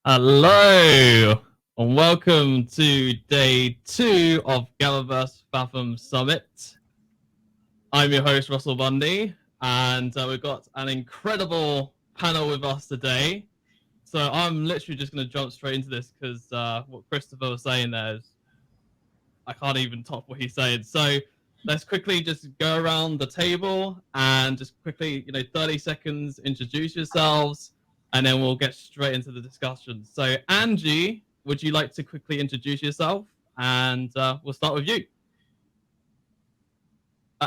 Hello, and welcome to day 2 of GatherVerse Fathom Summit. I'm your host, Russell Bundy, and we've got an incredible panel with us today. So I'm literally just going to jump straight into this because what Christopher was saying there is, I can't even top what he's saying. So let's quickly just go around the table and just quickly, 30 seconds, introduce yourselves, and then we'll get straight into the discussion. So Angie, would you like to quickly introduce yourself? And we'll start with you.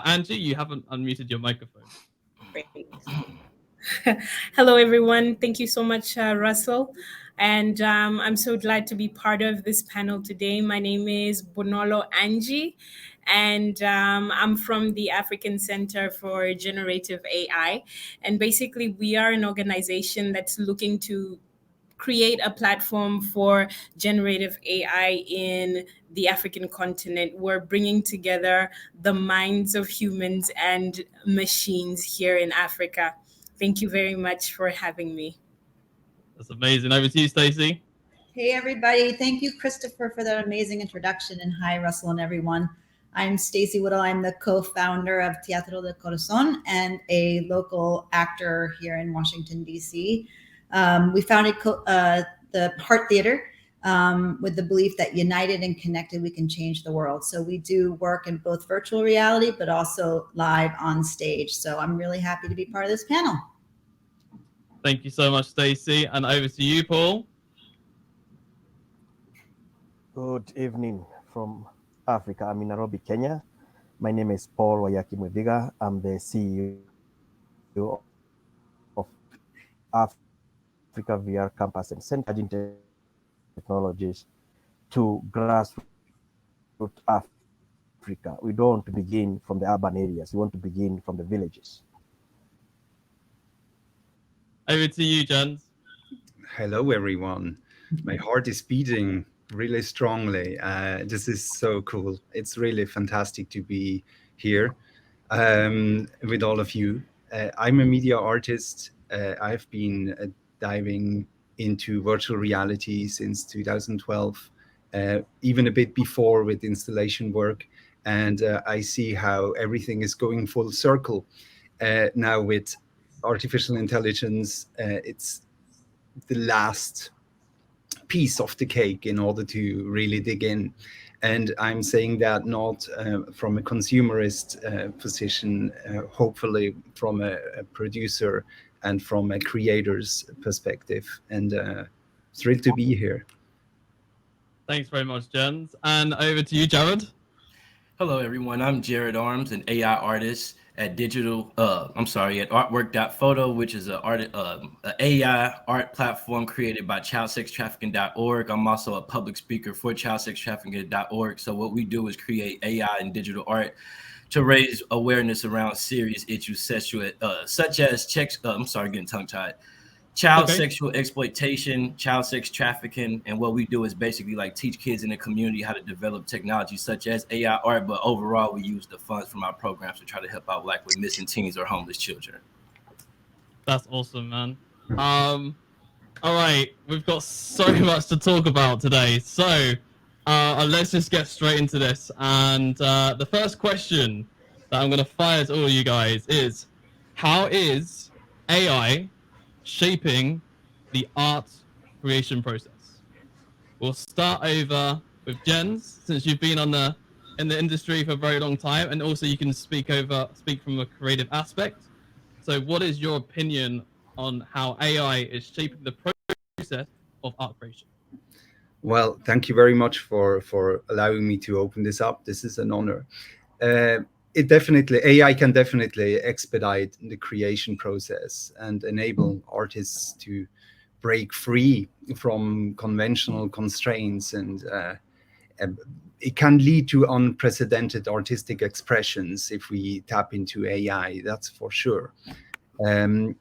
Angie, you haven't unmuted your microphone. Great. Hello, everyone. Thank you so much, Russell. And I'm so glad to be part of this panel today. My name is Bonolo Angie, and I'm from the African Center for Generative AI. And basically, we are an organization that's looking to create a platform for generative AI in the African continent. We're bringing together the minds of humans and machines here in Africa. Thank you very much for having me. That's amazing. Over to you, Stacey. Hey, everybody. Thank you, Christopher, for that amazing introduction. And hi, Russell and everyone. I'm Stacey Whittle. I'm the co-founder of Teatro de Corazon and a local actor here in Washington, D.C. We founded the Heart Theater with the belief that united and connected, we can change the world. So we do work in both virtual reality, but also live on stage. So I'm really happy to be part of this panel. Thank you so much, Stacey. And over to you, Paul. Good evening from Africa. I'm in Nairobi, Kenya. My name is Paul Wayaki Mwiviga. I'm the CEO of Africa VR Campus and Center Technologies to grassroots Africa. We don't want to begin from the urban areas. We want to begin from the villages. Over to you, Jens. Hello, everyone. My heart is beating really strongly. This is so cool. It's really fantastic to be here with all of you. I'm a media artist. I've been diving into virtual reality since 2012, even a bit before with installation work. And I see how everything is going full circle now with artificial intelligence. It's the last piece of the cake in order to really dig in. And I'm saying that not from a consumerist position, hopefully from a producer and from a creator's perspective. And thrilled to be here. Thanks very much, Jens. And over to you, Jared. Hello, everyone. I'm Jared Arms, an AI artist at artwork.photo, which is an AI art platform created by childsextrafficking.org. I'm also a public speaker for childsextrafficking.org. So what we do is create AI and digital art to raise awareness around serious issues such as getting tongue-tied. Sexual exploitation, child sex trafficking, and what we do is basically like teach kids in the community how to develop technology such as AI art, but overall we use the funds from our programs to try to help out like with missing teens or homeless children. That's awesome, man. All right, we've got so much to talk about today, so let's just get straight into this. And the first question that I'm going to fire to all you guys is, how is AI shaping the art creation process? We'll start over with Jens, since you've been in the industry for a very long time, and also you can speak from a creative aspect. So what is your opinion on how AI is shaping the process of art creation? Well, thank you very much for allowing me to open this up. This is an honor. AI can definitely expedite the creation process and enable artists to break free from conventional constraints, and it can lead to unprecedented artistic expressions if we tap into AI, that's for sure. Where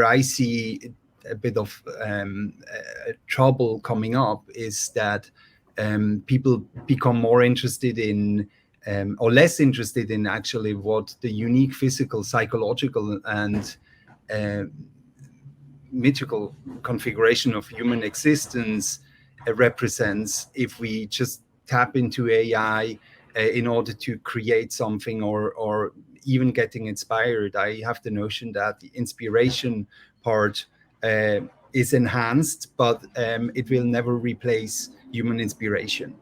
I see a bit of trouble coming up is that people become more interested in or less interested in actually what the unique physical, psychological, and mythical configuration of human existence represents if we just tap into AI in order to create something or even getting inspired. I have the notion that the inspiration part is enhanced, but it will never replace human inspiration.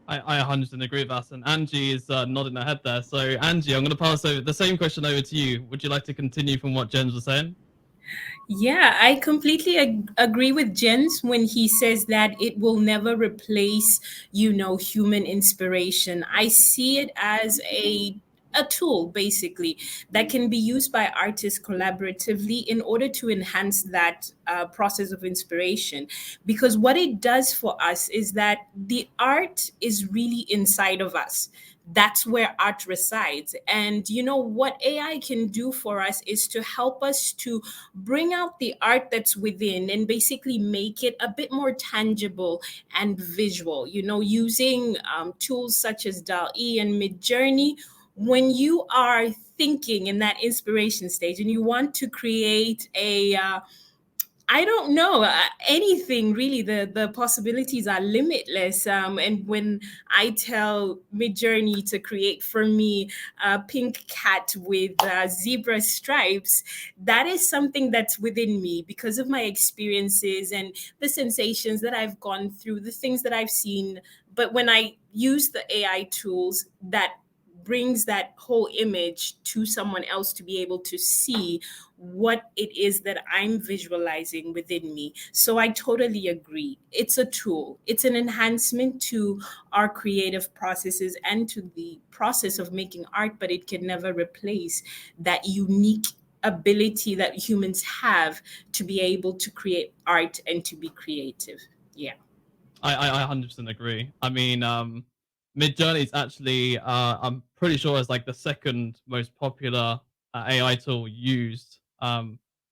I 100% agree with that. And Angie is nodding her head there. So, Angie, I'm going to pass over the same question over to you. Would you like to continue from what Jens was saying? Yeah, I completely agree with Jens when he says that it will never replace, human inspiration. I see it as a tool basically that can be used by artists collaboratively in order to enhance that process of inspiration, because what it does for us is that the art is really inside of us. That's where art resides. And what AI can do for us is to help us to bring out the art that's within and basically make it a bit more tangible and visual, using tools such as DALL-E and Midjourney. When you are thinking in that inspiration stage and you want to create I don't know, anything really. The possibilities are limitless. And when I tell Midjourney to create for me a pink cat with zebra stripes, that is something that's within me because of my experiences and the sensations that I've gone through, the things that I've seen. But when I use the AI tools, that brings that whole image to someone else to be able to see what it is that I'm visualizing within me. So I totally agree. It's a tool. It's an enhancement to our creative processes and to the process of making art, but it can never replace that unique ability that humans have to be able to create art and to be creative. Yeah. I 100% agree. I mean, Midjourney is actually, I'm pretty sure, it's like the second most popular AI tool used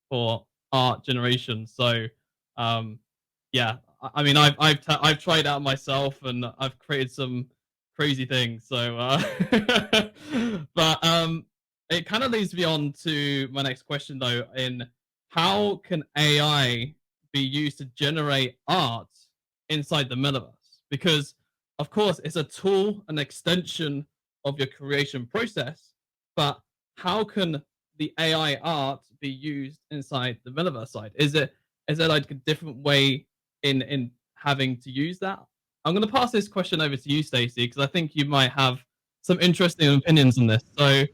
for art generation. So, yeah, I mean, I've tried out myself and I've created some crazy things. So, but it kind of leads me on to my next question though. In how can AI be used to generate art inside the metaverse? Because of course it's a tool, an extension of your creation process, but how can the AI art be used inside the metaverse side? Is there like a different way in having to use that? I'm going to pass this question over to you, Stacey, because I think you might have some interesting opinions on this. So,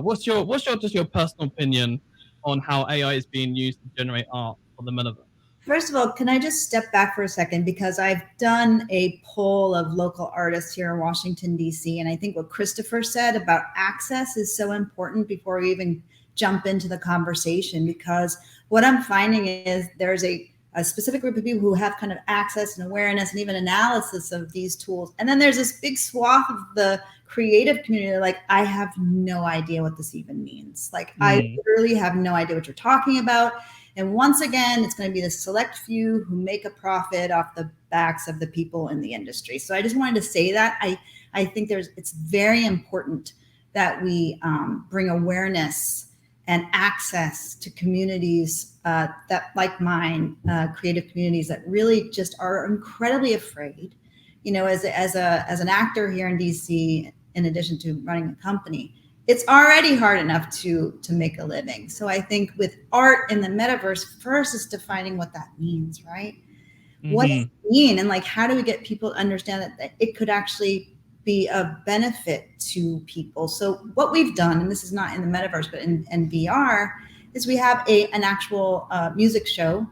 what's your just your personal opinion on how AI is being used to generate art for the metaverse? First of all, can I just step back for a second? Because I've done a poll of local artists here in Washington, D.C. And I think what Christopher said about access is so important before we even jump into the conversation. Because what I'm finding is there's a specific group of people who have kind of access and awareness and even analysis of these tools. And then there's this big swath of the creative community, like, I have no idea what this even means. Like, I literally have no idea what you're talking about. And once again, it's going to be the select few who make a profit off the backs of the people in the industry. So I just wanted to say that I think it's very important that we bring awareness and access to communities that, like mine, creative communities that really just are incredibly afraid. As an actor here in DC, in addition to running a company, it's already hard enough to make a living. So I think with art in the metaverse, first is defining what that means, right? Mm-hmm. What does it mean? And like, how do we get people to understand that it could actually be of benefit to people? So what we've done, and this is not in the metaverse, but in VR, is we have an actual music show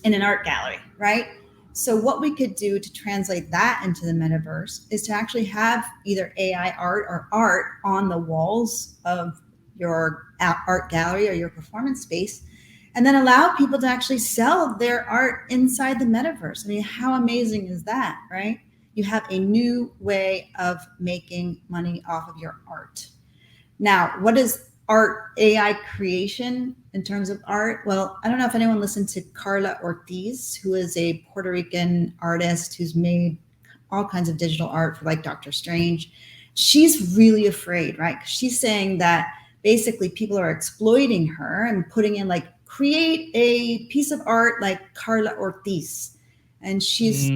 in an art gallery, right? So what we could do to translate that into the metaverse is to actually have either AI art or art on the walls of your art gallery or your performance space, and then allow people to actually sell their art inside the metaverse. I mean, how amazing is that, right? You have a new way of making money off of your art. Now, what is art AI creation in terms of art? Well, I don't know if anyone listened to Carla Ortiz, who is a Puerto Rican artist who's made all kinds of digital art for like Dr. Strange. She's really afraid, right? She's saying that basically people are exploiting her and putting in like create a piece of art like Carla Ortiz. And she's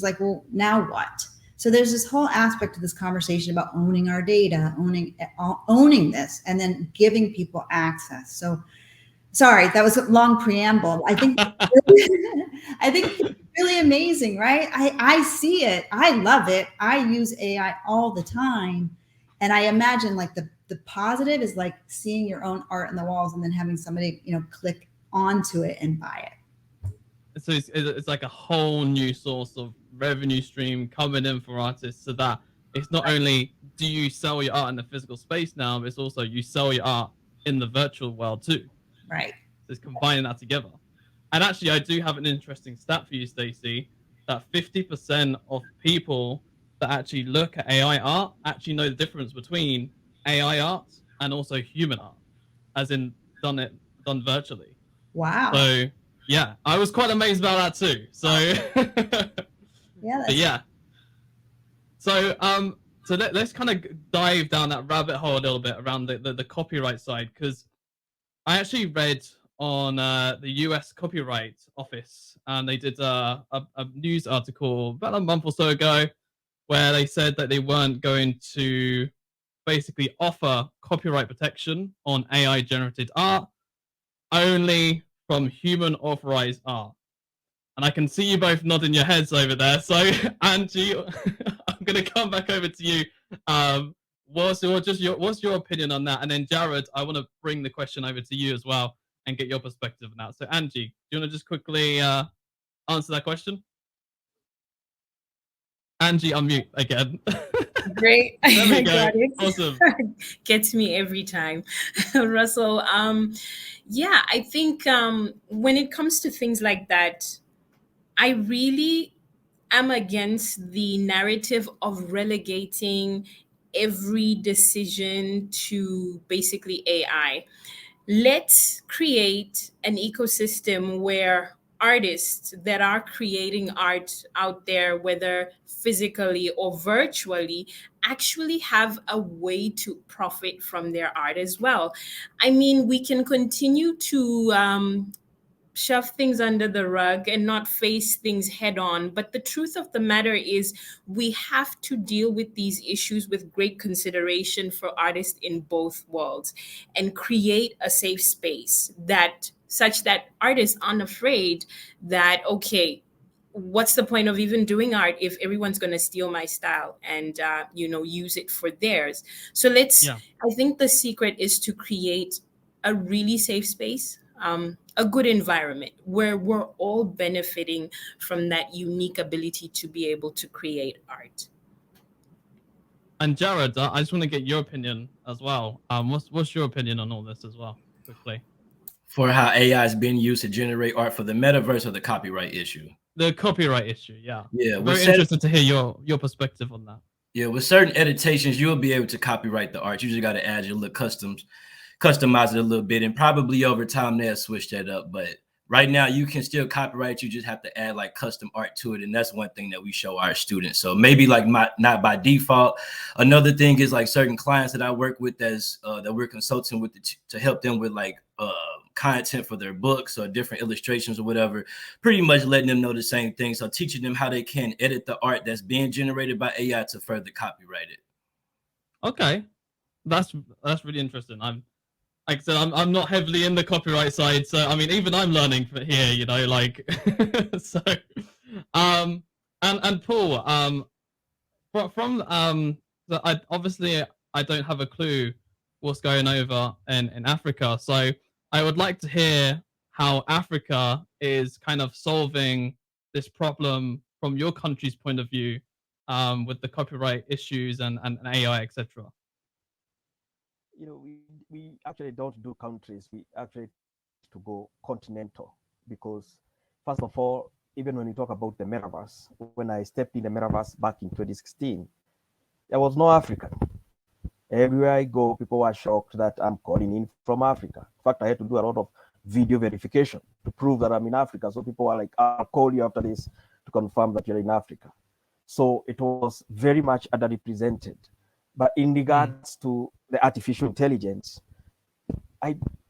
like, well, now what? So there's this whole aspect of this conversation about owning our data, owning this, and then giving people access. So sorry, that was a long preamble. I think I think it's really amazing, right? I see it. I love it. I use AI all the time. And I imagine like the positive is like seeing your own art in the walls and then having somebody, click onto it and buy it. So it's like a whole new source of revenue stream coming in for artists, so that it's not only do you sell your art in the physical space now, but it's also you sell your art in the virtual world too. Right. So it's combining that together. And actually, I do have an interesting stat for you, Stacey, that 50% of people that actually look at AI art actually know the difference between AI art and also human art, as in done virtually. Wow. So yeah, I was quite amazed about that too. So yeah. So let's kind of dive down that rabbit hole a little bit around the copyright side, because I actually read on the US Copyright Office, and they did a news article about a month or so ago where they said that they weren't going to basically offer copyright protection on AI generated art, only from human authorized art. And I can see you both nodding your heads over there. So Angie, I'm going to come back over to you. What's your opinion on that? And then Jared, I want to bring the question over to you as well and get your perspective on that. So Angie, do you want to just quickly answer that question? Angie, unmute again. Great. There we go. Got it. Awesome. Gets me every time. Russell, yeah, I think when it comes to things like that, I really am against the narrative of relegating every decision to basically AI. Let's create an ecosystem where artists that are creating art out there, whether physically or virtually, actually have a way to profit from their art as well. I mean, we can continue to shove things under the rug and not face things head on. But the truth of the matter is, we have to deal with these issues with great consideration for artists in both worlds and create a safe space such that artists aren't afraid that, okay, what's the point of even doing art if everyone's going to steal my style and use it for theirs? So I think the secret is to create a really safe space, a good environment where we're all benefiting from that unique ability to be able to create art. And Jared, I just want to get your opinion as well. What's your opinion on all this as well, quickly? For how AI is being used to generate art for the metaverse or the copyright issue? The copyright issue, yeah. Yeah, very interested to hear your perspective on that. Yeah, with certain editations, you'll be able to copyright the art. You just got to add your little customize it a little bit, and probably over time they'll switch that up. But right now you can still copyright, you just have to add like custom art to it, and that's one thing that we show our students. So maybe like not by default. Another thing is like certain clients that I work with that we're consulting with to help them with like content for their books or different illustrations or whatever, pretty much letting them know the same thing. So teaching them how they can edit the art that's being generated by AI to further copyright it. Okay, that's really interesting. Like I said, I'm not heavily in the copyright side, so I mean, even I'm learning from here, like so. And Paul, from I don't have a clue what's going over in Africa, so I would like to hear how Africa is kind of solving this problem from your country's point of view, with the copyright issues and AI, etc. We actually don't do countries. We actually to go continental, because first of all, even when we talk about the metaverse, when I stepped in the metaverse back in 2016, there was no African. Everywhere I go, people were shocked that I'm calling in from Africa. In fact, I had to do a lot of video verification to prove that I'm in Africa. So people were like, I'll call you after this to confirm that you're in Africa. So it was very much underrepresented. But in regards to the artificial intelligence,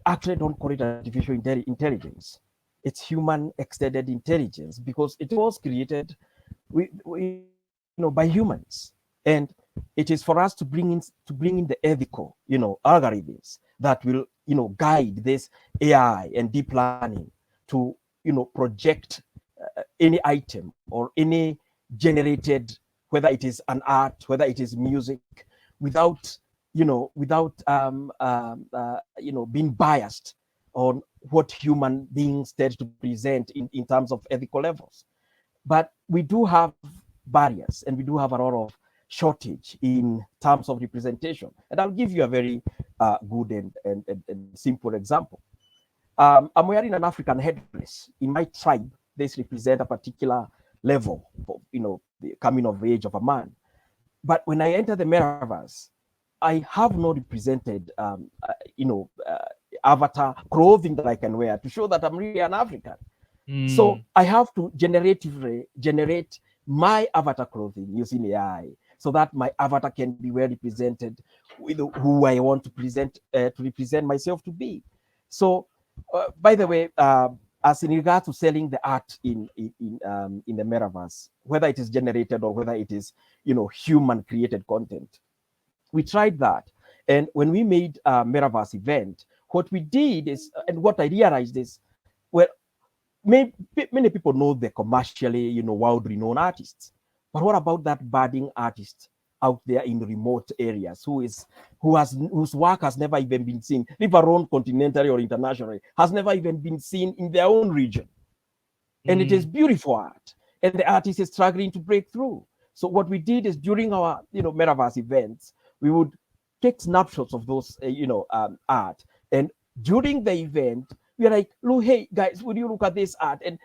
actually don't call it artificial intelligence. It's human extended intelligence because it was created by humans, and it is for us to bring in the ethical algorithms that will guide this AI and deep learning to project any item or any generated, whether it is an art, whether it is music, without being biased on what human beings tend to present in terms of ethical levels. But we do have barriers and we do have a lot of shortage in terms of representation. And I'll give you a very good and simple example. I'm wearing an African headdress. In my tribe, this represent a particular level of, the coming of age of a man. But when I enter the metaverse, I have not represented, avatar clothing that I can wear to show that I'm really an African. So I have to generate my avatar clothing using AI so that my avatar can be well represented with who I want to represent myself to be. So, by the way, as in regard to selling the art in the metaverse, whether it is generated or whether it is human created content, we tried that. And when we made a metaverse event, what we did is, and what I realized is, well, many people know the commercially, world-renowned artists, but what about that budding artist out there in remote areas whose work has never even been seen, leave alone continentally or internationally, has never even been seen in their own region, and it is beautiful art, and the artist is struggling to break through. So what we did is during our metaverse events, we would take snapshots of those art, and during the event we are like, look, hey guys, would you look at this art? And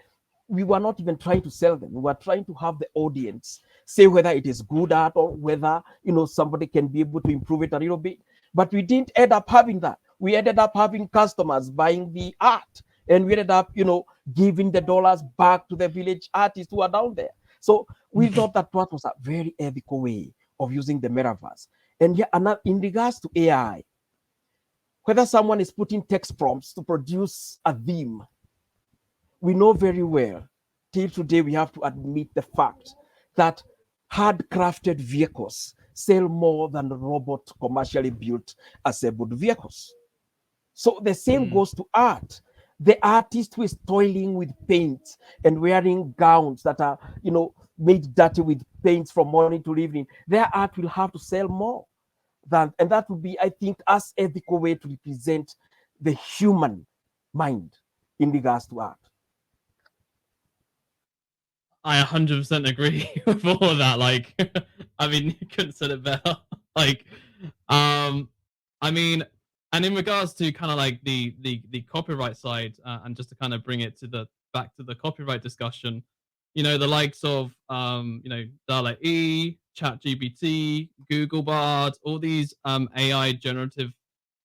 we were not even trying to sell them. We were trying to have the audience say whether it is good art or whether somebody can be able to improve it a little bit. But we didn't end up having that. We ended up having customers buying the art, and we ended up giving the dollars back to the village artists who are down there. So we thought that was a very ethical way of using the metaverse. And yeah, in regards to AI, whether someone is putting text prompts to produce a theme, we know very well, till today, we have to admit the fact that handcrafted vehicles sell more than robot commercially built assembled vehicles. So the same goes to art. The artist who is toiling with paint and wearing gowns that are, made dirty with paints from morning to evening, their art will have to sell more. And that would be, I think, as ethical way to represent the human mind in regards to art. I 100% agree with all of that. Like, I mean, you couldn't said it better. Like, I mean, and in regards to kind of like the copyright side, and just to kind of bring it back to the copyright discussion, the likes of DALL-E, ChatGPT, Google Bard, all these AI generative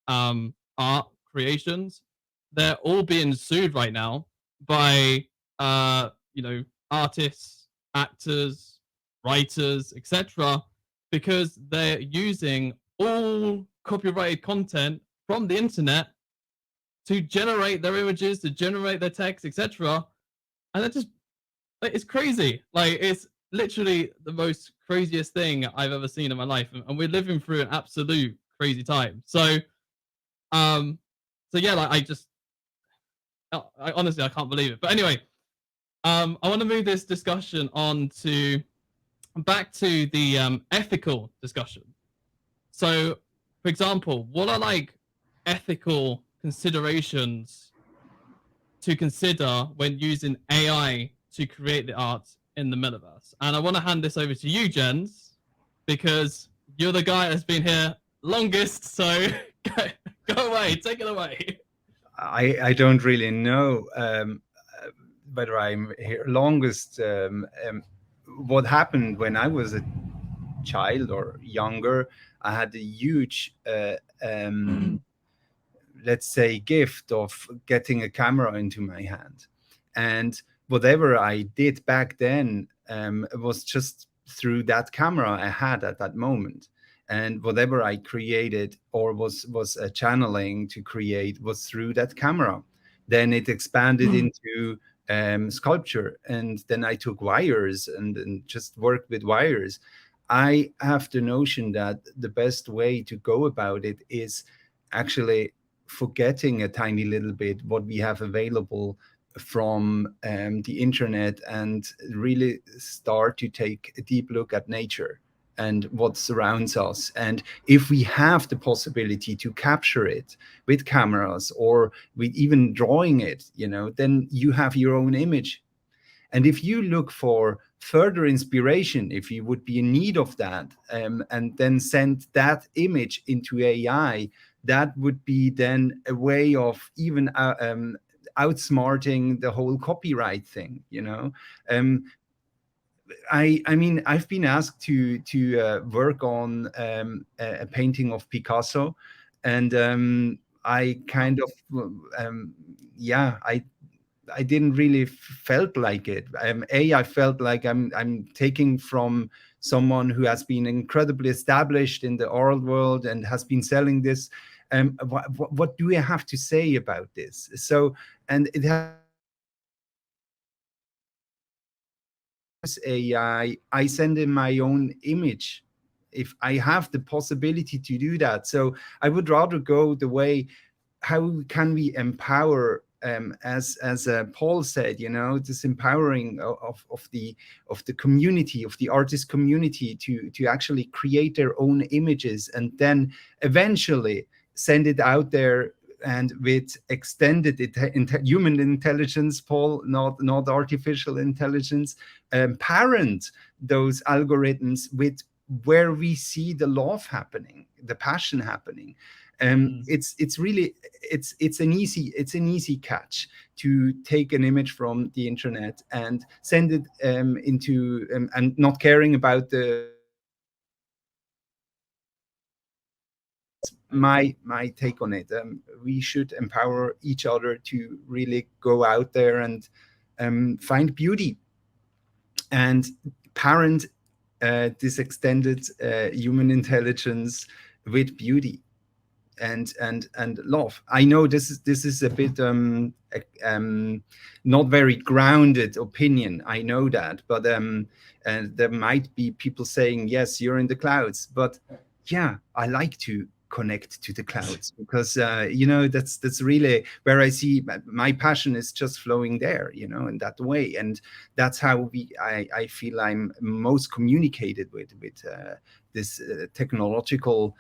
art creations, they're all being sued right now by artists, actors, writers, etc., because they're using all copyrighted content from the internet to generate their images, to generate their text, etc. And that just, it's crazy. Like, it's literally the most craziest thing I've ever seen in my life, and we're living through an absolute crazy time. So yeah, like, I honestly, I can't believe it. But anyway, I want to move this discussion on back to the ethical discussion. So, for example, what are like ethical considerations to consider when using AI to create the art in the metaverse? And I want to hand this over to you, Jens, because you're the guy that's been here longest. So go away, take it away. I don't really know whether I'm here longest. What happened when I was a child or younger, I had a huge, let's say, gift of getting a camera into my hand. And whatever I did back then was just through that camera I had at that moment. and whatever I created or was channeling to create was through that camera. Then it expanded into sculpture, and then I took wires and just worked with wires. I have the notion that the best way to go about it is actually forgetting a tiny little bit what we have available from the internet, and really start to take a deep look at nature and what surrounds us. And if we have the possibility to capture it with cameras or with even drawing it, then you have your own image. And if you look for further inspiration, if you would be in need of that, and then send that image into AI, that would be then a way of even outsmarting the whole copyright thing. I mean, I've been asked to work on a painting of Picasso, and I kind of I didn't really felt like it. I felt like I'm taking from someone who has been incredibly established in the art world and has been selling this. What do I have to say about this? So, and it has AI, I send in my own image if I have the possibility to do that. So I would rather go the way, how can we empower, as Paul said, this empowering of the community, of the artist community, to actually create their own images and then eventually send it out there, and with extended human intelligence, Paul, not artificial intelligence, parent those algorithms with where we see the love happening, the passion happening. It's really an easy catch to take an image from the internet and send it into and not caring about my take on it. We should empower each other to really go out there and find beauty and parent this extended human intelligence with beauty and love. I know this is a bit not very grounded opinion. I know that, but and there might be people saying, yes, you're in the clouds, but yeah, I like to connect to the clouds because that's really where I see my passion is just flowing there, in that way, and that's how I feel I'm most communicated with this technological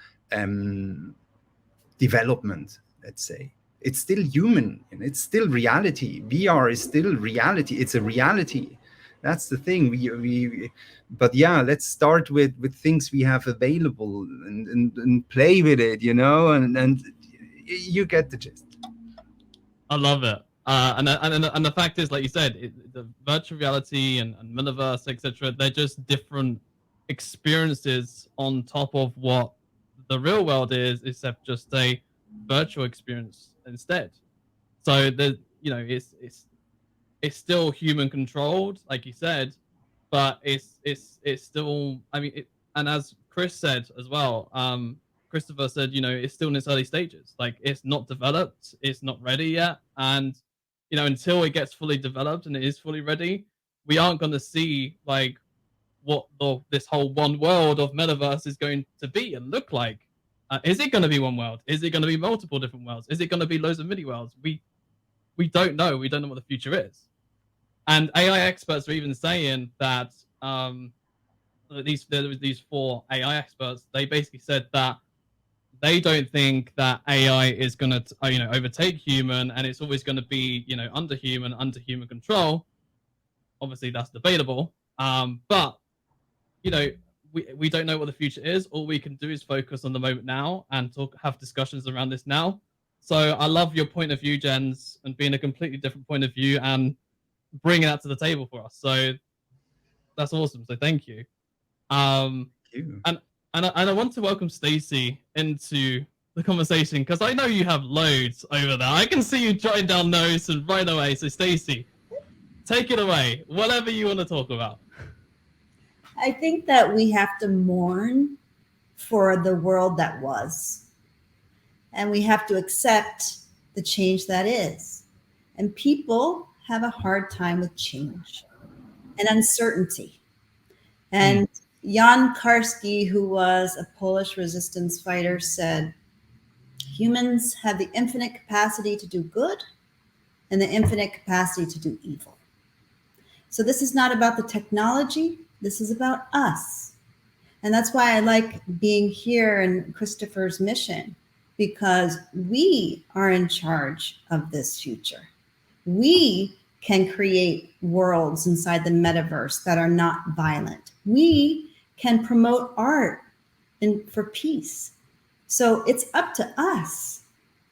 development. Let's say it's still human and it's still reality. VR is still reality. It's a reality. That's the thing. But yeah, let's start with things we have available and play with it, and you get the gist. I love it. And the fact is, like you said, the virtual reality and Metaverse, etc., they're just different experiences on top of what the real world is, except just a virtual experience instead. So it's still human controlled, like you said, but it's still. I mean, and as Chris said as well, Christopher said, it's still in its early stages. Like it's not developed, it's not ready yet, and until it gets fully developed and it is fully ready, we aren't going to see like what this whole one world of Metaverse is going to be and look like. Is it going to be one world? Is it going to be multiple different worlds? Is it going to be loads of mini worlds? We don't know. We don't know what the future is. And AI experts are even saying that these 4 AI experts, they basically said that they don't think that AI is going to overtake human, and it's always going to be under human control. Obviously, that's debatable. But we don't know what the future is. All we can do is focus on the moment now and have discussions around this now. So I love your point of view, Jens, and being a completely different point of view and bringing that to the table for us. So that's awesome. So thank you. Thank you. And I want to welcome Stacey into the conversation because I know you have loads over there. I can see you jotting down notes and right away. So Stacey, take it away. Whatever you want to talk about. I think that we have to mourn for the world that was. And we have to accept the change that is. And people have a hard time with change and uncertainty. And Jan Karski, who was a Polish resistance fighter, said, humans have the infinite capacity to do good and the infinite capacity to do evil. So this is not about the technology. This is about us. And that's why I like being here in Christopher's mission, because we are in charge of this future. We can create worlds inside the metaverse that are not violent. We can promote art for peace. So it's up to us.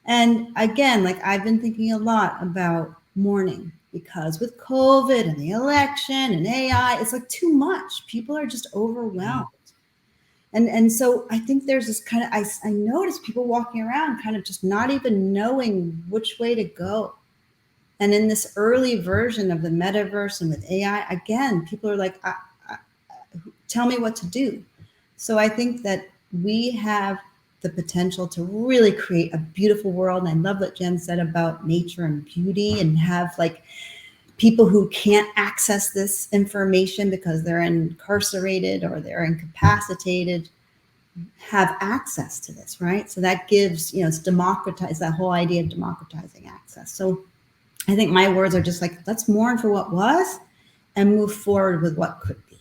And again, like I've been thinking a lot about mourning, because with COVID and the election and AI, it's like too much. People are just overwhelmed. And so I think there's this kind of, I notice people walking around kind of just not even knowing which way to go. And in this early version of the metaverse and with AI, again, people are like, tell me what to do. So I think that we have the potential to really create a beautiful world. And I love what Jen said about nature and beauty, and have like people who can't access this information because they're incarcerated or they're incapacitated have access to this, right? So that gives, it's democratized, that whole idea of democratizing access. So I think my words are just like, let's mourn for what was and move forward with what could be.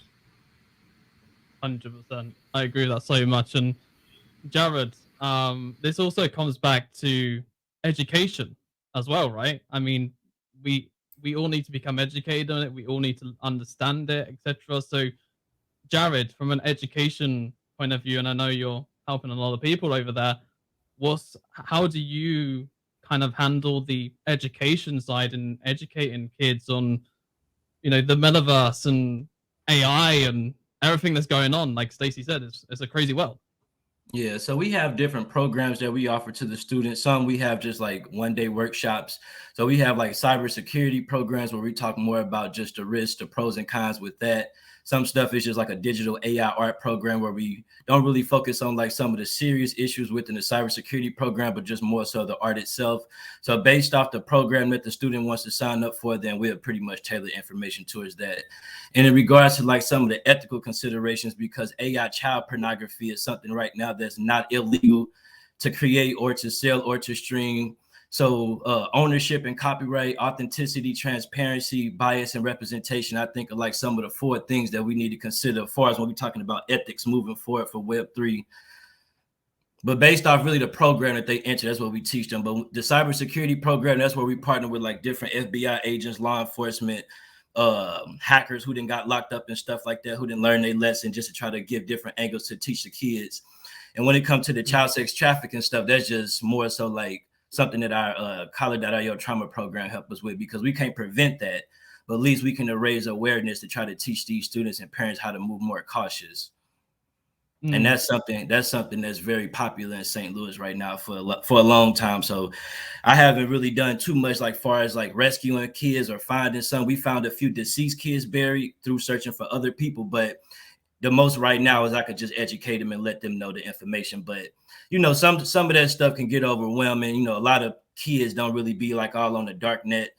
100%. I agree with that so much. And Jared, this also comes back to education as well, right? I mean, we all need to become educated on it. We all need to understand it, etc. So, Jared, from an education point of view, and I know you're helping a lot of people over there, how do you kind of handle the education side and educating kids on, the metaverse and AI and everything that's going on? Like Stacey said, it's a crazy world. Yeah, so we have different programs that we offer to the students. Some we have just like one-day workshops. So we have like cybersecurity programs where we talk more about just the risks, the pros and cons with that. Some stuff is just like a digital AI art program where we don't really focus on like some of the serious issues within the cybersecurity program, but just more so the art itself. So based off the program that the student wants to sign up for, then we'll pretty much tailor information towards that. And in regards to like some of the ethical considerations, because AI child pornography is something right now that's not illegal to create or to sell or to stream. So ownership and copyright, authenticity, transparency, bias, and representation, I think are like some of the 4 things that we need to consider as far as when we're talking about ethics moving forward for Web3. But based off really the program that they enter, that's what we teach them. But the cybersecurity program, that's where we partner with like different FBI agents, law enforcement, hackers who then got locked up and stuff like that, who didn't learn their lesson, just to try to give different angles to teach the kids. And when it comes to the child sex trafficking stuff, that's just more so like something that our College.io trauma program helped us with, because we can't prevent that, but at least we can raise awareness to try to teach these students and parents how to move more cautious. And that's something that's very popular in St. Louis right now for a long time. So I haven't really done too much like far as like rescuing kids or finding some. We found a few deceased kids buried through searching for other people, but the most right now is I could just educate them and let them know the information. But some of that stuff can get overwhelming. A lot of kids don't really be like all on the dark net.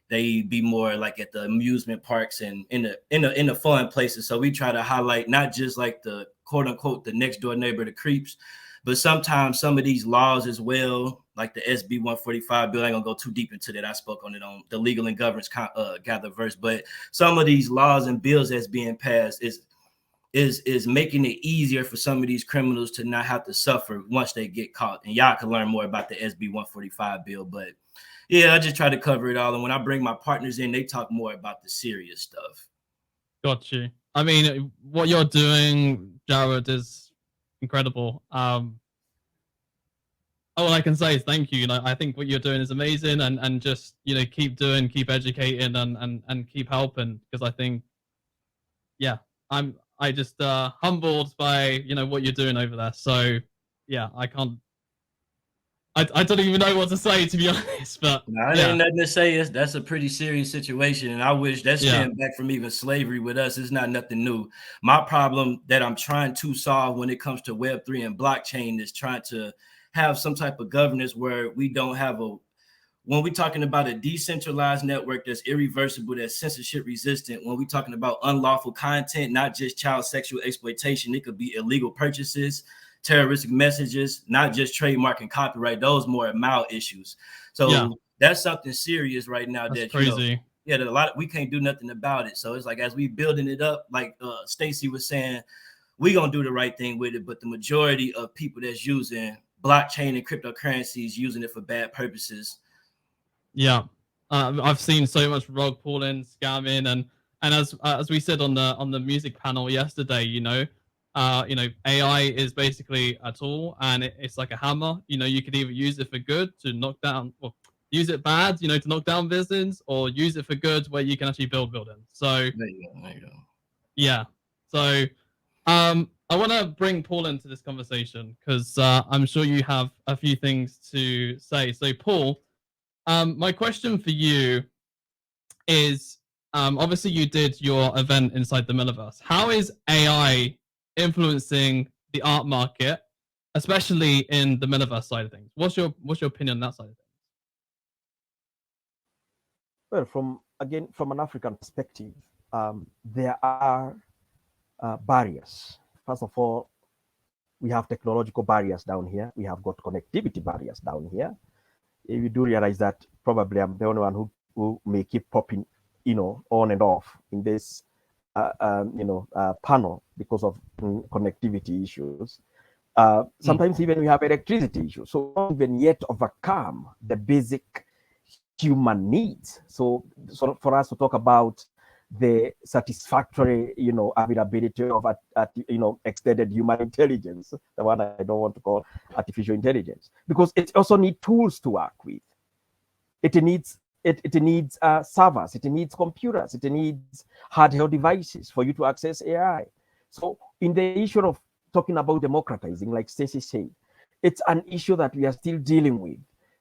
They be more like at the amusement parks and in the fun places. So we try to highlight not just like the quote unquote the next door neighbor, the creeps, but sometimes some of these laws as well, like the SB 145 bill. I ain't gonna go too deep into that. I spoke on it on the Legal and Governance GatherVerse. But some of these laws and bills that's being passed is making it easier for some of these criminals to not have to suffer once they get caught. And y'all can learn more about the SB 145 bill. But yeah, I just try to cover it all. And when I bring my partners in, they talk more about the serious stuff. Got you. I mean, what you're doing, Jared, is incredible. All I can say is thank you. I think what you're doing is amazing, and just keep doing, keep educating, and keep helping, because I think, yeah, I just humbled by what you're doing over there. So yeah, I can't I don't even know what to say, to be honest. But No, it ain't nothing to say. That's a pretty serious situation, and I wish that stemmed back from even slavery with us. It's not nothing new. My problem that I'm trying to solve when it comes to Web3 and blockchain is trying to have some type of governance where we don't have when we're talking about a decentralized network that's irreversible, that's censorship resistant, when we're talking about unlawful content, not just child sexual exploitation, it could be illegal purchases, terroristic messages, not just trademark and copyright, those more mild issues. So that's something serious right now. That's crazy. That a lot we can't do nothing about it. So it's like, as we building it up, like Stacy was saying, we gonna do the right thing with it, but the majority of people that's using blockchain and cryptocurrencies using it for bad purposes. I've seen so much rug pulling, scamming, and as we said on the music panel yesterday, AI is basically a tool, and it's like a hammer. You could either use it for good to knock down, or use it bad, to knock down buildings, or use it for good where you can actually build buildings. So there you go. Yeah. So I want to bring Paul into this conversation because I'm sure you have a few things to say. So Paul, my question for you is, obviously you did your event inside the Metaverse. How is AI influencing the art market, especially in the Metaverse side of things? What's your opinion on that side of things? Well, from an African perspective, there are barriers. First of all, we have technological barriers down here. We have got connectivity barriers down here. You do realize that probably I'm the only one who may keep popping, on and off in this, panel because of connectivity issues. Sometimes even we have electricity issues. So we haven't even yet overcome the basic human needs. So for us to talk about the satisfactory, availability of extended human intelligence, the one I don't want to call artificial intelligence, because it also needs tools to work with. It needs servers, it needs computers, it needs handheld devices for you to access AI. So in the issue of talking about democratizing, like Stacey said, it's an issue that we are still dealing with.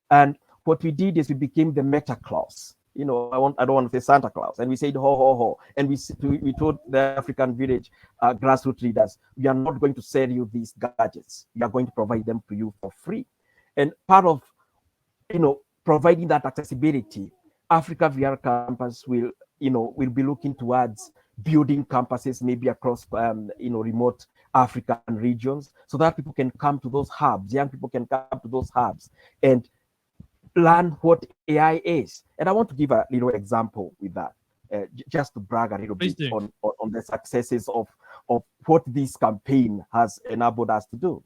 And what we did is we became the meta clause. I don't want to say Santa Claus. And we said, ho, ho, ho. And we told the African village grassroots leaders, we are not going to sell you these gadgets. We are going to provide them to you for free. And part of, providing that accessibility, Africa VR Campus will be looking towards building campuses maybe across, remote African regions, so that people can come to those hubs, young people can come to those hubs and learn what AI is. And I want to give a little example with that, just to brag a little bit on the successes of what this campaign has enabled us to do.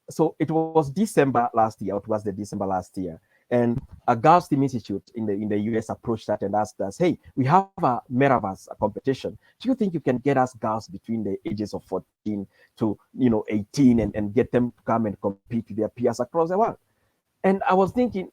So it was December last year, and a Girls Team Institute in the US approached us and asked us, hey, we have a Metaverse competition. Do you think you can get us girls between the ages of 14 to 18 and get them to come and compete with their peers across the world? And I was thinking,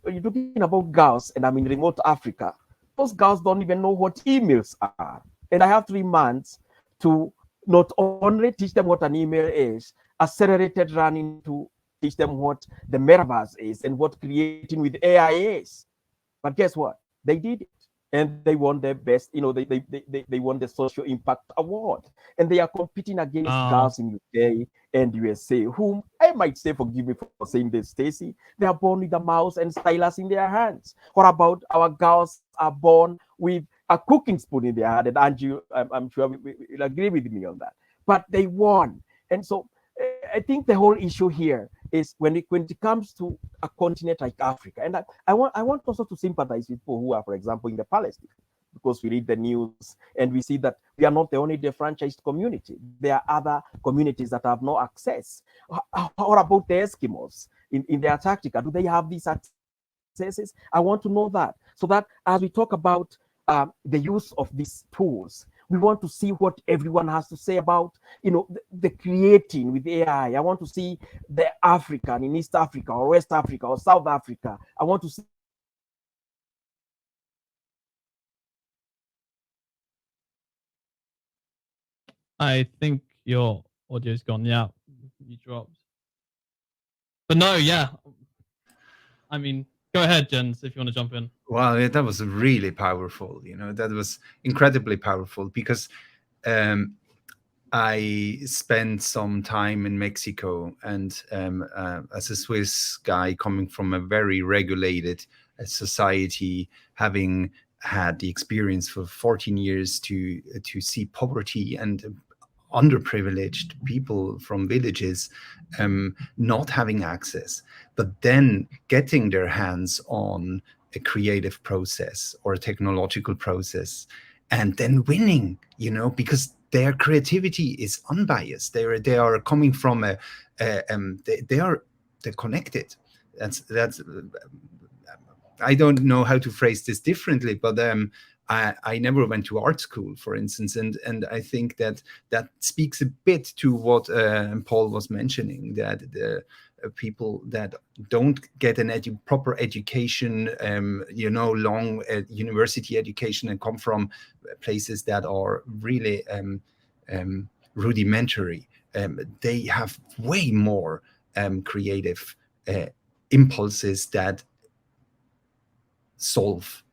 you're talking about girls, and I'm in remote Africa. Those girls don't even know what emails are. And I have 3 months to not only teach them what an email is, accelerated running to teach them what the Metaverse is and what creating with AI is. But guess what? They did it. And they won the best, they won the social impact award. And they are competing against girls in UK and USA, whom I might say, forgive me for saying this, Stacy, they are born with a mouse and stylus in their hands. What about our girls are born with a cooking spoon in their hand? And Angie, I'm sure will agree with me on that. But they won. And so I think the whole issue here is when it comes to a continent like Africa, and I want also to sympathize with people who are, for example, in the Palestine, because we read the news and we see that we are not the only defranchised community. There are other communities that have no access. How about the Eskimos in the Antarctica? Do they have these accesses? I want to know that, so that as we talk about the use of these tools, we want to see what everyone has to say about, the creating with AI. I want to see the African in East Africa or West Africa or South Africa. I want to see. I think your audio's gone. Yeah, you dropped. But no, yeah, I mean, go ahead, Jens, if you want to jump in. Well, that was really powerful. That was incredibly powerful because I spent some time in Mexico, and as a Swiss guy coming from a very regulated society, having had the experience for 14 years to see poverty and underprivileged people from villages not having access, but then getting their hands on a creative process or a technological process, and then winning, because their creativity is unbiased. They are coming from they're connected. That's I don't know how to phrase this differently, but I never went to art school, for instance, and I think that speaks a bit to what Paul was mentioning, that the people that don't get an proper education, long university education, and come from places that are really rudimentary, they have way more creative impulses that solve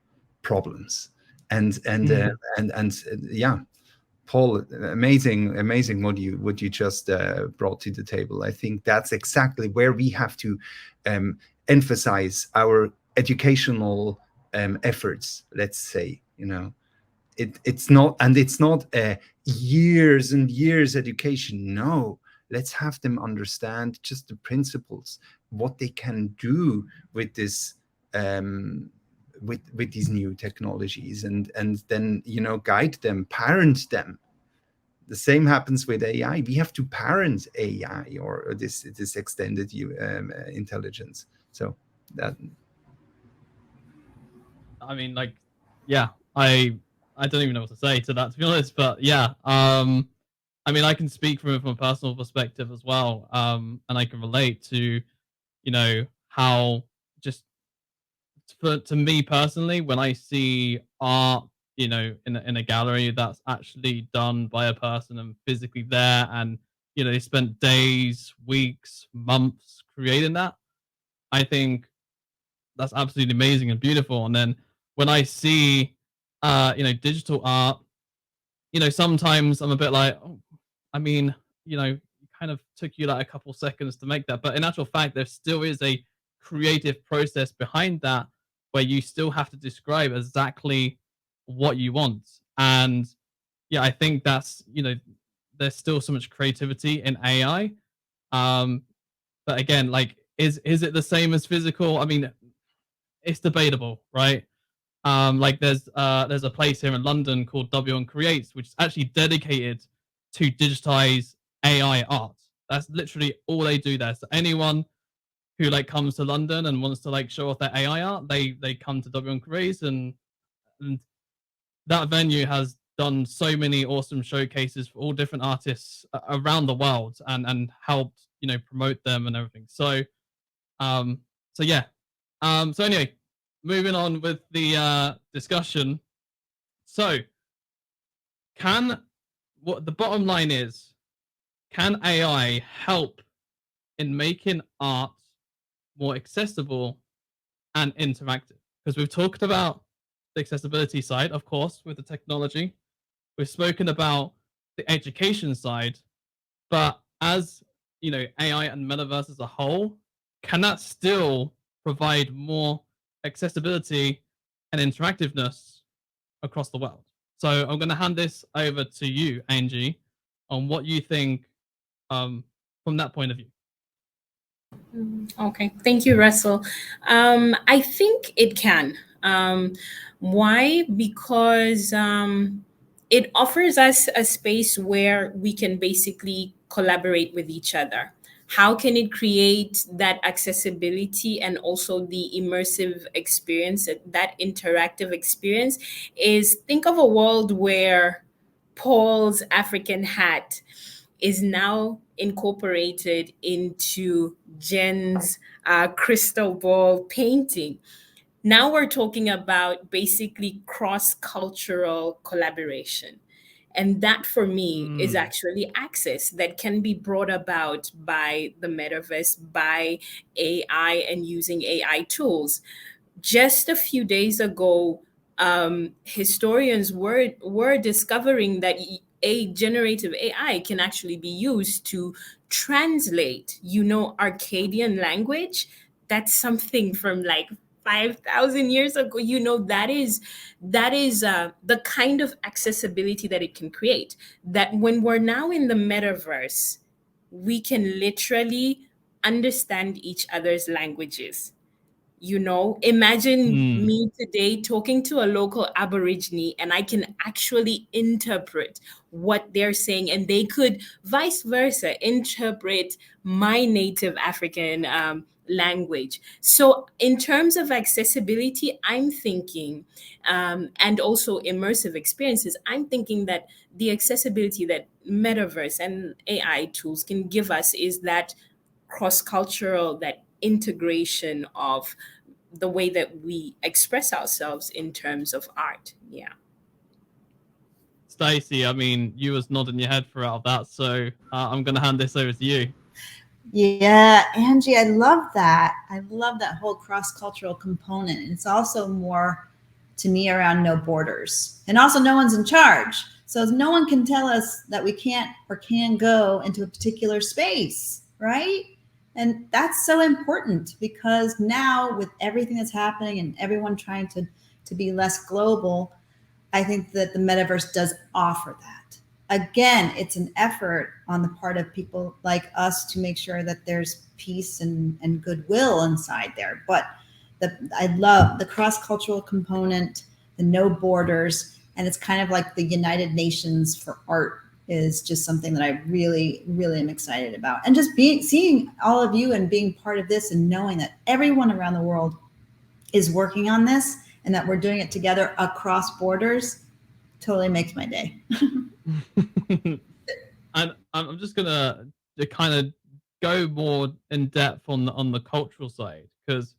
problems. And yeah, Paul, amazing what you just brought to the table. I think that's exactly where we have to emphasize our educational efforts. Let's say, it's not a years and years education. No, let's have them understand just the principles, what they can do with this. With these new technologies, and then guide them, parent them. The same happens with AI. We have to parent AI or this extended intelligence. So that, I mean, like, yeah, I don't even know what to say to that, to be honest. But yeah, I mean, I can speak from a personal perspective as well, and I can relate to, how just to me personally, when I see art, in a gallery that's actually done by a person and physically there, and they spent days, weeks, months creating that, I think that's absolutely amazing and beautiful. And then when I see, digital art, sometimes I'm a bit like, oh, I mean, it kind of took you like a couple seconds to make that, but in actual fact, there still is a creative process behind that where you still have to describe exactly what you want. And yeah, I think that's, there's still so much creativity in AI. But again, like, is it the same as physical? I mean, it's debatable, right? Like there's a place here in London called W1 Creates, which is actually dedicated to digitize AI art. That's literally all they do there. So anyone who like comes to London and wants to like show off their AI art, they come to W1 Creates, and that venue has done so many awesome showcases for all different artists around the world, and helped promote them and everything. So yeah. So anyway, moving on with the discussion. So, what the bottom line is, can AI help in making art more accessible and interactive? Because we've talked about the accessibility side, of course, with the technology. We've spoken about the education side, but as AI and metaverse as a whole, can that still provide more accessibility and interactiveness across the world? So I'm going to hand this over to you, Angie, on what you think from that point of view. Okay, thank you, Russell. I think it can. Why? Because it offers us a space where we can basically collaborate with each other. How can it create that accessibility and also the immersive experience, that interactive experience? Is think of a world where Paul's African hat is now incorporated into Jen's crystal ball painting. Now we're talking about basically cross cultural collaboration. And that for me is actually access that can be brought about by the metaverse, by AI and using AI tools. Just a few days ago, historians were discovering that a generative AI can actually be used to translate, Arcadian language. That's something from like 5,000 years ago. That is the kind of accessibility that it can create. That when we're now in the metaverse, we can literally understand each other's languages. Imagine me today talking to a local Aborigine and I can actually interpret what they're saying, and they could vice versa interpret my native African language. So, in terms of accessibility, I'm thinking, and also immersive experiences, I'm thinking that the accessibility that metaverse and AI tools can give us is that cross cultural, that integration of the way that we express ourselves in terms of art. Yeah. Stacey, I mean, you was nodding your head throughout that, so I'm going to hand this over to you. Yeah, Angie, I love that. I love that whole cross-cultural component. It's also more, to me, around no borders. And also no one's in charge. So no one can tell us that we can't or can go into a particular space, right? And that's so important, because now with everything that's happening and everyone trying to be less global, I think that the metaverse does offer that. Again, it's an effort on the part of people like us to make sure that there's peace and goodwill inside there. But I love the cross-cultural component, the no borders, and it's kind of like the United Nations for art is just something that I really, really am excited about. And just seeing all of you and being part of this and knowing that everyone around the world is working on this and that we're doing it together across borders totally makes my day. And I'm just gonna kind of go more in depth on the cultural side, because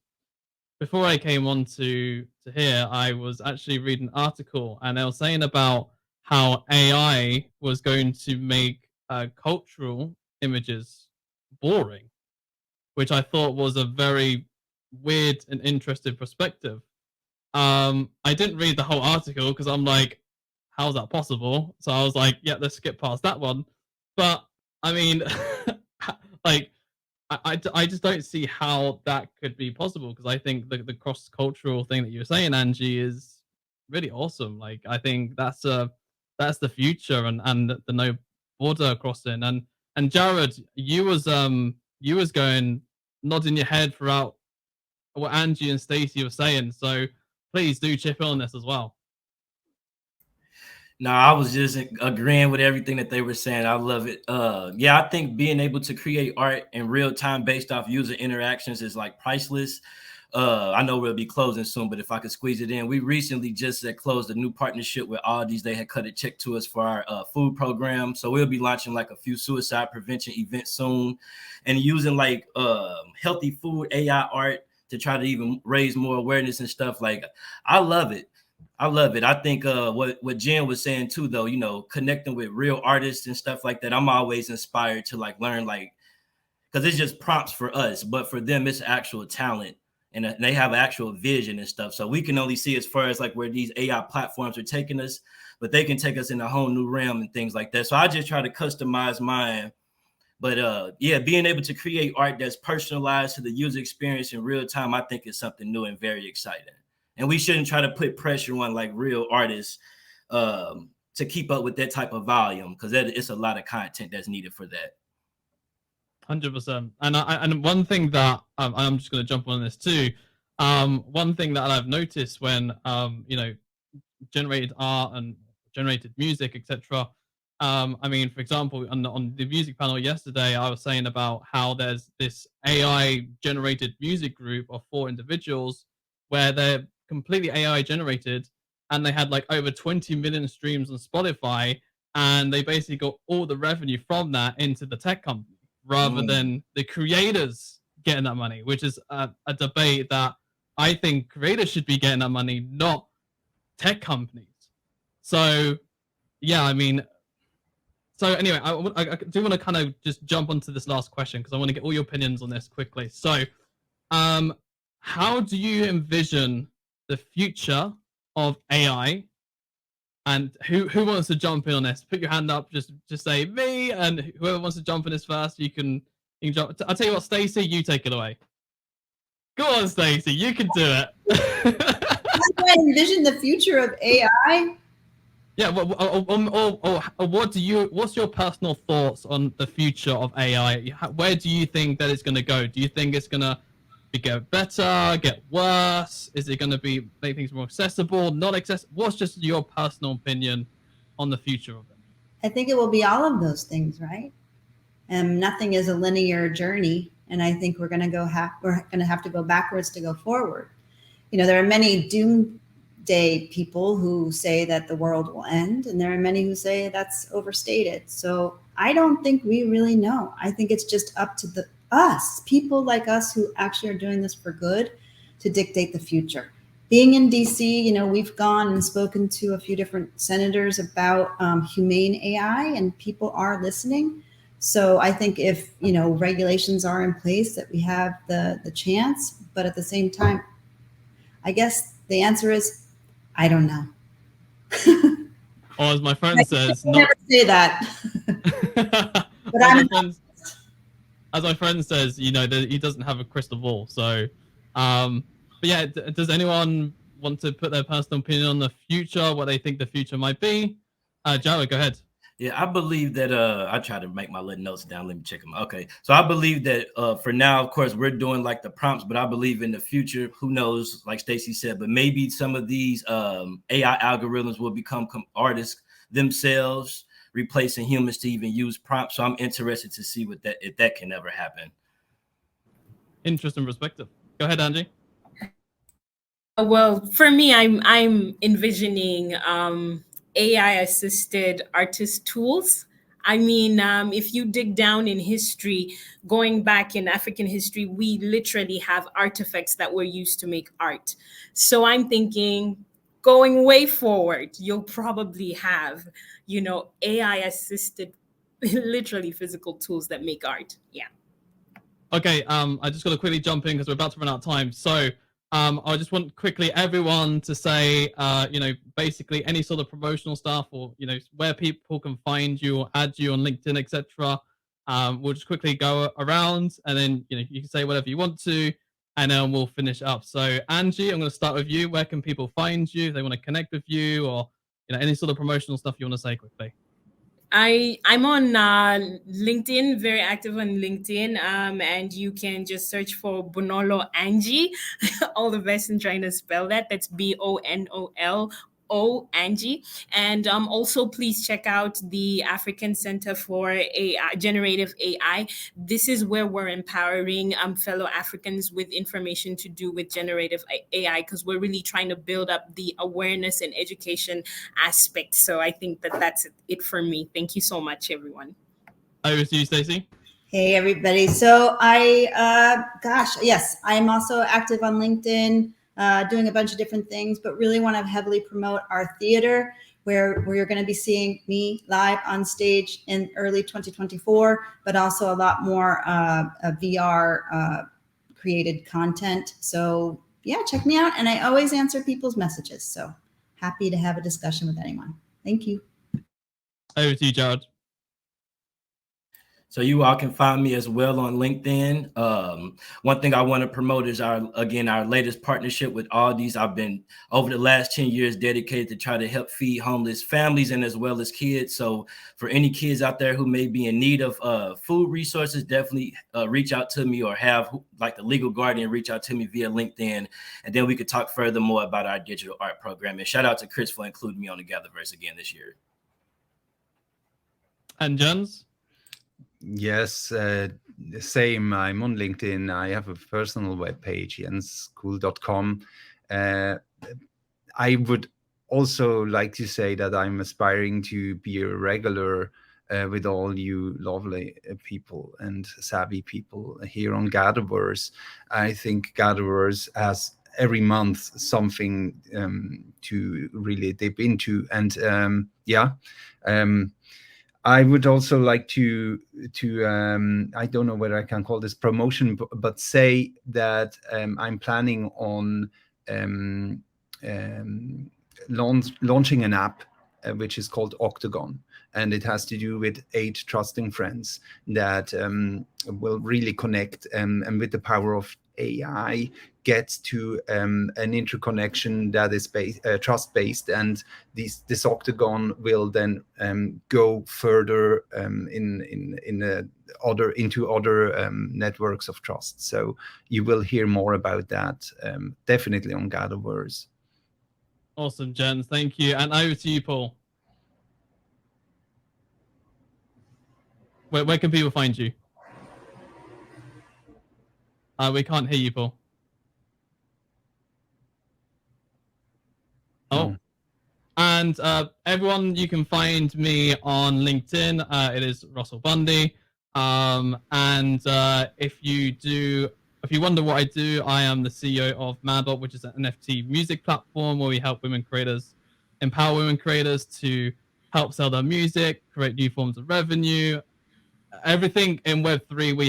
before I came on to here, I was actually reading an article, and they were saying about how AI was going to make cultural images boring, which I thought was a very weird and interesting perspective. I didn't read the whole article because I'm like, how's that possible? So I was like, yeah, let's skip past that one. But I mean, like, I just don't see how that could be possible, because I think the cross cultural thing that you were saying, Angie, is really awesome. Like, I think that's the future, and the no border crossing. And Jared, you was going nodding your head throughout what Angie and Stacey were saying. So please do chip in on this as well. No, I was just agreeing with everything that they were saying. I love it. Yeah, I think being able to create art in real time based off user interactions is like priceless. I know we'll be closing soon, but if I could squeeze it in, we recently just closed a new partnership with Aldi's. They had cut a check to us for our food program. So we'll be launching like a few suicide prevention events soon, and using like healthy food AI art to try to even raise more awareness and stuff. Like, I love it. I love it. I think what Jen was saying too, though, you know, connecting with real artists and stuff like that. I'm always inspired to like learn, like, because it's just prompts for us, but for them, it's actual talent, and they have actual vision and stuff. So we can only see as far as like where these AI platforms are taking us, but they can take us in a whole new realm and things like that. So I just try to customize mine. But yeah, being able to create art that's personalized to the user experience in real time, I think is something new and very exciting. And we shouldn't try to put pressure on like real artists to keep up with that type of volume, because it's a lot of content that's needed for that. 100%. And one thing that I'm just going to jump on this too. One thing that I've noticed when generated art and generated music, etc. I mean, for example, on the music panel yesterday, I was saying about how there's this AI generated music group of 4 individuals where they're completely AI generated, and they had like over 20 million streams on Spotify, and they basically got all the revenue from that into the tech company rather than the creators getting that money, which is a debate that I think creators should be getting that money, not tech companies. So yeah, I mean, so anyway, I do want to kind of just jump onto this last question because I want to get all your opinions on this quickly. So, how do you envision the future of AI? And who wants to jump in on this? Put your hand up. Just say me, and whoever wants to jump in this first, you can jump. I'll tell you what, Stacey, you take it away. Go on, Stacey, you can do it. How do I envision the future of AI? Yeah, what's your personal thoughts on the future of AI? Where do you think that it's going to go? Do you think it's going to get better, get worse? Is it going to make things more accessible, not accessible? What's just your personal opinion on the future of it? I think it will be all of those things, right? And nothing is a linear journey, and I think we're going to have to go backwards to go forward. You know, there are many doomsday people who say that the world will end, and there are many who say that's overstated. So I don't think we really know. I think it's just up to us, people like us who actually are doing this for good, to dictate the future. Being in DC, you know, we've gone and spoken to a few different senators about humane AI, and people are listening. So I think if, you know, regulations are in place, that we have the chance, but at the same time, I guess the answer is, I don't know. Or as my friend says, never say that. But as my friend says, you know, he doesn't have a crystal ball. So, but yeah, does anyone want to put their personal opinion on the future, what they think the future might be? Jared, go ahead. Yeah, I believe that I try to make my little notes down. Let me check them. Okay. So I believe that for now, of course, we're doing like the prompts, but I believe in the future, who knows, like Stacey said, but maybe some of these AI algorithms will become artists themselves, replacing humans to even use prompts. So I'm interested to see if that can ever happen. Interesting perspective. Go ahead, Angie. Well, for me, I'm envisioning AI-assisted artist tools. I mean, if you dig down in history, going back in African history, we literally have artifacts that were used to make art. So I'm thinking, going way forward, you'll probably have, you know, AI-assisted, literally physical tools that make art. Yeah. Okay, I just got to quickly jump in because we're about to run out of time. So I just want quickly everyone to say, you know, basically any sort of promotional stuff, or, you know, where people can find you or add you on LinkedIn, etc. We'll just quickly go around, and then, you know, you can say whatever you want to, and then we'll finish up. So Angie, I'm going to start with you. Where can people find you if they want to connect with you, or, you know, any sort of promotional stuff you want to say quickly? I'm on LinkedIn, very active on LinkedIn, and you can just search for Bonolo Angie. All the best in trying to spell that. That's BONOLO Angie. And also please check out the African Center for AI, Generative AI. This is where we're empowering fellow Africans with information to do with generative AI, because we're really trying to build up the awareness and education aspect. So I think that's it for me. Thank you so much, everyone. Over to you, Stacey. Hey, everybody. So yes, I'm also active on LinkedIn, doing a bunch of different things, but really want to heavily promote our theater, where you're going to be seeing me live on stage in early 2024, but also a lot more VR created content. So yeah, check me out. And I always answer people's messages. So happy to have a discussion with anyone. Thank you. Over to you, Jared. So you all can find me as well on LinkedIn. One thing I want to promote is our latest partnership with Aldi's. I've been, over the last 10 years, dedicated to try to help feed homeless families and as well as kids. So for any kids out there who may be in need of food resources, definitely reach out to me, or have like the legal guardian reach out to me via LinkedIn. And then we could talk further more about our digital art program. And shout out to Chris for including me on the GatherVerse again this year. And Jens? Yes, same. I'm on LinkedIn. I have a personal webpage, jensschool.com. I would also like to say that I'm aspiring to be a regular with all you lovely people and savvy people here on GatherVerse. I think GatherVerse has every month something to really dip into. And I would also like to I don't know whether I can call this promotion, but say that I'm planning on launching an app which is called Octagon, and it has to do with 8 trusting friends that will really connect and with the power of AI gets to an interconnection that is trust-based, and this Octagon will then go further into other networks of trust. So you will hear more about that definitely on GatherVerse. Awesome, gents. Thank you. And over to you, Paul. Where can people find you? We can't hear you, Paul. Oh. No. And everyone, you can find me on LinkedIn. It is Russell Bundy. And if you wonder what I do, I am the CEO of Madbot, which is an NFT music platform where we help women creators, empower women creators to help sell their music, create new forms of revenue. Everything in Web3 we